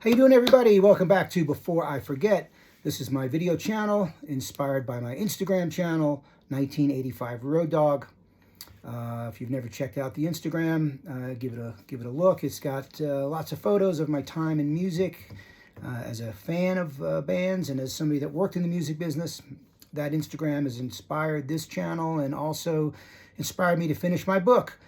How you doing, everybody? Welcome back to Before I Forget. This is my video channel, inspired by my Instagram channel, 1985 Road Dog. If you've never checked out the Instagram, give it a look. It's got lots of photos of my time in music as a fan of bands and as somebody that worked in the music business. That Instagram has inspired this channel and also inspired me to finish my book.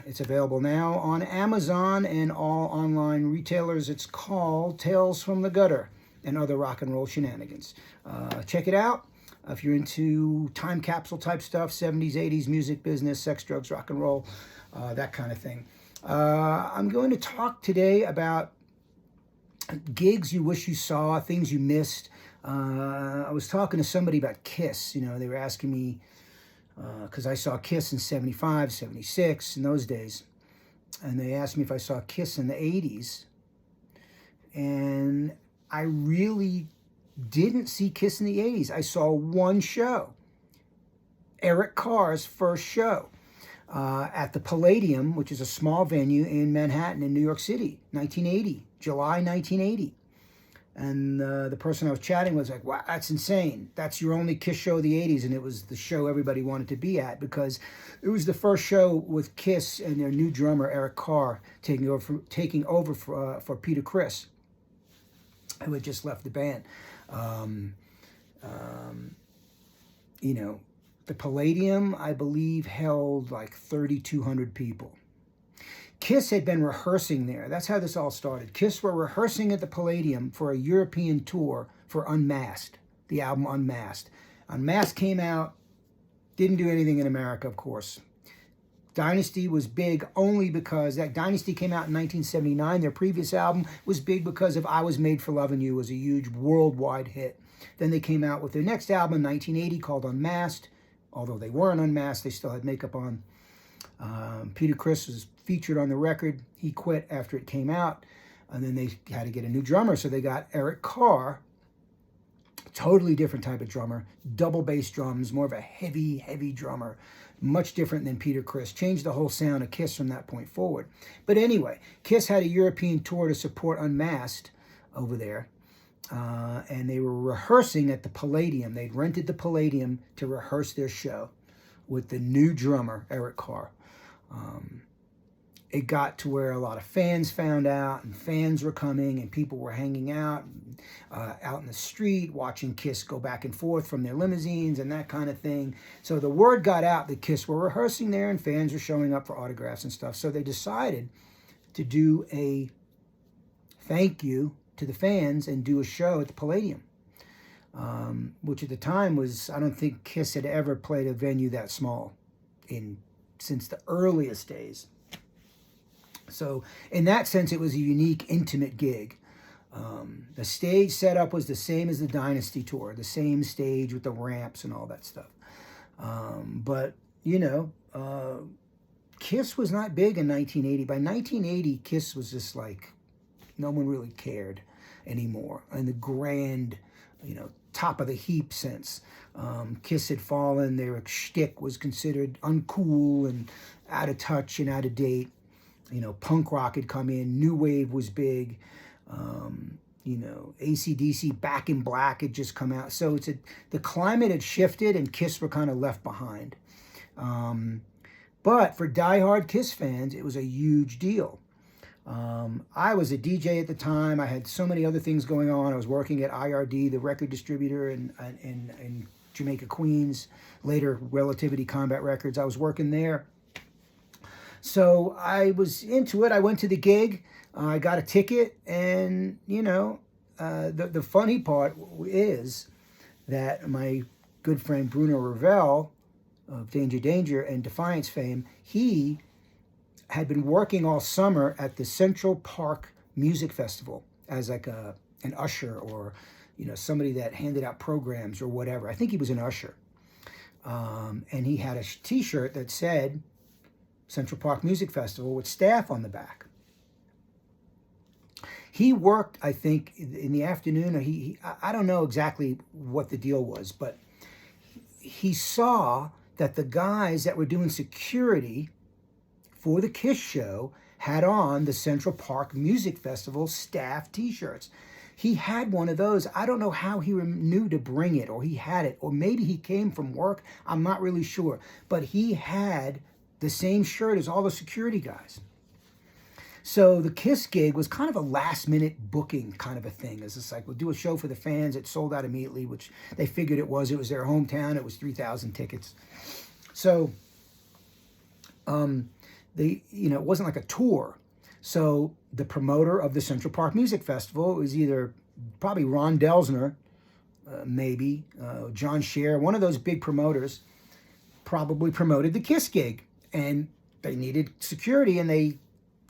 It's available now on Amazon and all online retailers. It's called Tales from the Gutter and Other Rock and Roll Shenanigans. Check it out if you're into time capsule type stuff, 70s, 80s, music business, sex, drugs, rock and roll, that kind of thing. I'm going to talk today about gigs you wish you saw, things you missed. I was talking to somebody about Kiss. You know, they were asking me, because I saw Kiss in 75, 76, in those days. And they asked me if I saw Kiss in the 80s. And I really didn't see Kiss in the 80s. I saw one show, Eric Carr's first show, at the Palladium, which is a small venue in Manhattan in New York City, 1980, July 1980. And the person I was chatting with was like, wow, that's insane. That's your only Kiss show of the 80s. And it was the show everybody wanted to be at because it was the first show with Kiss and their new drummer, Eric Carr, taking over for Peter Criss, who had just left the band. You know, the Palladium, I believe, held like 3,200 people. Kiss had been rehearsing there. That's how this all started. Kiss were rehearsing at the Palladium for a European tour for Unmasked, the album Unmasked. Unmasked came out, didn't do anything in America, of course. Dynasty was big only because that Dynasty came out in 1979. Their previous album was big because of I Was Made for Loving You was a huge worldwide hit. Then they came out with their next album in 1980 called Unmasked. Although they weren't unmasked, they still had makeup on. Peter Criss was featured on the record. He quit after it came out, and then they had to get a new drummer, so they got Eric Carr, totally different type of drummer, double bass drums, more of a heavy drummer, much different than Peter Criss. Changed the whole sound of Kiss from that point forward. But anyway, Kiss had a European tour to support Unmasked over there, and they were rehearsing at the Palladium. They'd rented the Palladium to rehearse their show with the new drummer, Eric Carr. It got to where a lot of fans found out, and fans were coming, and people were hanging out in the street, watching Kiss go back and forth from their limousines and that kind of thing. So the word got out that Kiss were rehearsing there, and fans were showing up for autographs and stuff. So they decided to do a thank you to the fans and do a show at the Palladium, which at the time was, I don't think Kiss had ever played a venue that small since the earliest days. So in that sense, it was a unique, intimate gig. The stage setup was the same as the Dynasty tour, the same stage with the ramps and all that stuff. But, you know, Kiss was not big in 1980. By 1980, Kiss was just like, no one really cared anymore. And the grand, you know, top of the heap sense. Kiss had fallen. Their shtick was considered uncool and out of touch and out of date. You know, punk rock had come in. New wave was big. You know, AC/DC, Back in Black had just come out. So the climate had shifted and Kiss were kind of left behind. But for diehard Kiss fans, it was a huge deal. I was a DJ at the time. I had so many other things going on. I was working at IRD, the record distributor in Jamaica, Queens, later Relativity Combat Records. I was working there. So I was into it. I went to the gig. I got a ticket. And, you know, the funny part is that my good friend Bruno of Danger and Defiance fame, he had been working all summer at the Central Park Music Festival as like an usher or, you know, somebody that handed out programs or whatever. I think he was an usher. And he had a t-shirt that said Central Park Music Festival with staff on the back. He worked, I think, in the afternoon, or I don't know exactly what the deal was, but he saw that the guys that were doing security for the Kiss show had on the Central Park Music Festival staff t-shirts. He had one of those. I don't know how he knew to bring it, or he had it, or maybe he came from work. I'm not really sure. But he had the same shirt as all the security guys. So the Kiss gig was kind of a last-minute booking kind of a thing. It's just like, we'll do a show for the fans. It sold out immediately, which they figured it was. It was their hometown. It was 3,000 tickets. So, it wasn't like a tour. So the promoter of the Central Park Music Festival was probably Ron Delsner, maybe, John Scher, one of those big promoters, probably promoted the Kiss gig. And they needed security, and they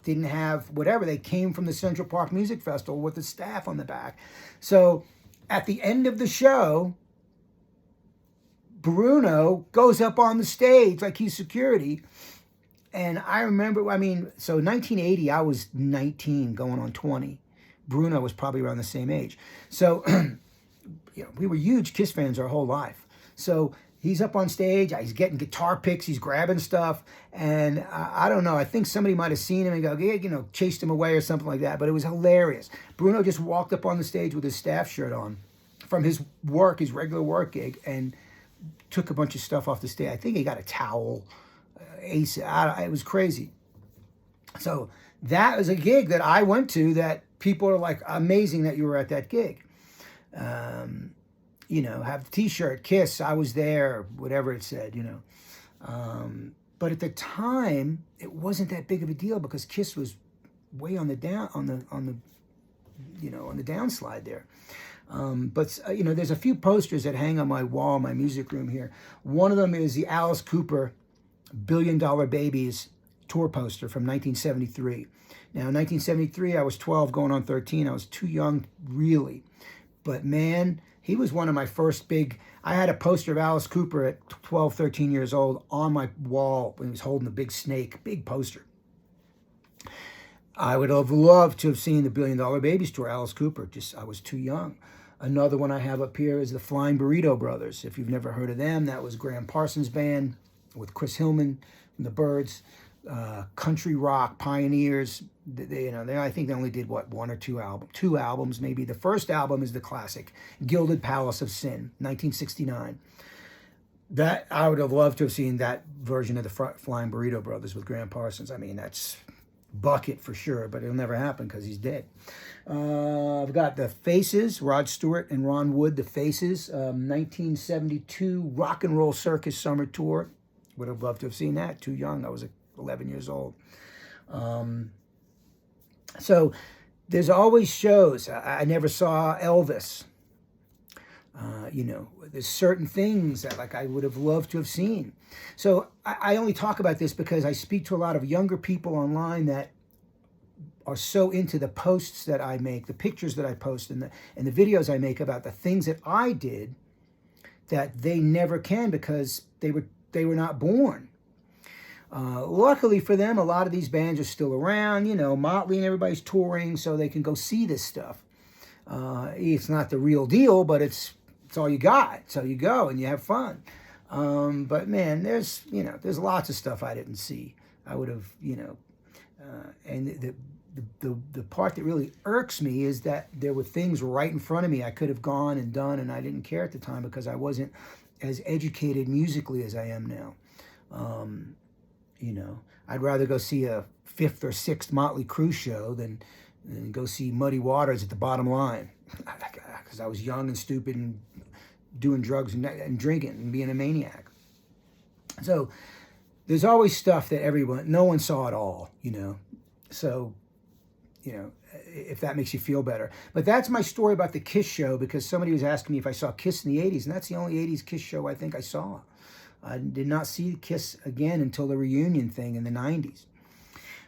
didn't have whatever. They came from the Central Park Music Festival with the staff on the back. So at the end of the show, Bruno goes up on the stage like he's security. And I remember, so 1980, I was 19 going on 20. Bruno was probably around the same age. So, we were huge Kiss fans our whole life. So he's up on stage, he's getting guitar picks, he's grabbing stuff. And I don't know, I think somebody might have seen him and go, chased him away or something like that. But it was hilarious. Bruno just walked up on the stage with his staff shirt on from his regular work gig, and took a bunch of stuff off the stage. I think he got a towel. It was crazy. So that was a gig that I went to that people are like, amazing that you were at that gig. Have the t-shirt, Kiss, I was there, whatever it said, But at the time, it wasn't that big of a deal because Kiss was way on the downslide there. There's a few posters that hang on my wall in my music room here. One of them is the Alice Cooper $1 Billion Babies tour poster from 1973. Now, in 1973, I was 12 going on 13. I was too young, really. But man, he was one of my first I had a poster of Alice Cooper at 12, 13 years old on my wall when he was holding a big snake, big poster. I would have loved to have seen the $1 Billion Babies tour, Alice Cooper. I was too young. Another one I have up here is the Flying Burrito Brothers. If you've never heard of them, that was Graham Parsons' band with Chris Hillman from the Byrds, country rock pioneers. I think they only did one or two albums maybe. The first album is the classic Gilded Palace of Sin, 1969. That I would have loved to have seen that version of the Flying Burrito Brothers with Graham Parsons. That's bucket for sure, but it'll never happen because he's dead. I've got the Faces, Rod Stewart and Ron Wood, the Faces, 1972 Rock and Roll Circus Summer Tour. Would have loved to have seen that. Too young. I was 11 years old. So there's always shows. I never saw Elvis. There's certain things that I would have loved to have seen. So I only talk about this because I speak to a lot of younger people online that are so into the posts that I make, the pictures that I post, and the videos I make about the things that I did that they never can because they were not born. Luckily for them, a lot of these bands are still around. Motley and everybody's touring, so they can go see this stuff. It's not the real deal, but it's all you got. So you go and you have fun. But man, there's lots of stuff I didn't see. I would have, and the part that really irks me is that there were things right in front of me I could have gone and done, and I didn't care at the time because I wasn't as educated musically as I am now. I'd rather go see a 5th or 6th Motley Crue show than go see Muddy Waters at the Bottom Line because I was young and stupid and doing drugs and drinking and being a maniac. So there's always stuff that no one saw at all, So, if that makes you feel better. But that's my story about the Kiss show because somebody was asking me if I saw Kiss in the 80s, and that's the only 80s Kiss show I think I saw. I did not see Kiss again until the reunion thing in the 90s.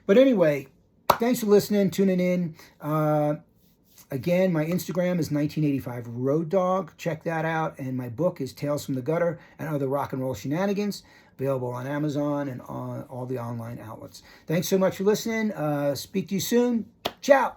But anyway, thanks for listening, tuning in. Again, my Instagram is 1985 Road Dog. Check that out. And my book is Tales from the Gutter and Other Rock and Roll Shenanigans. Available on Amazon and on all the online outlets. Thanks so much for listening. Speak to you soon. Ciao.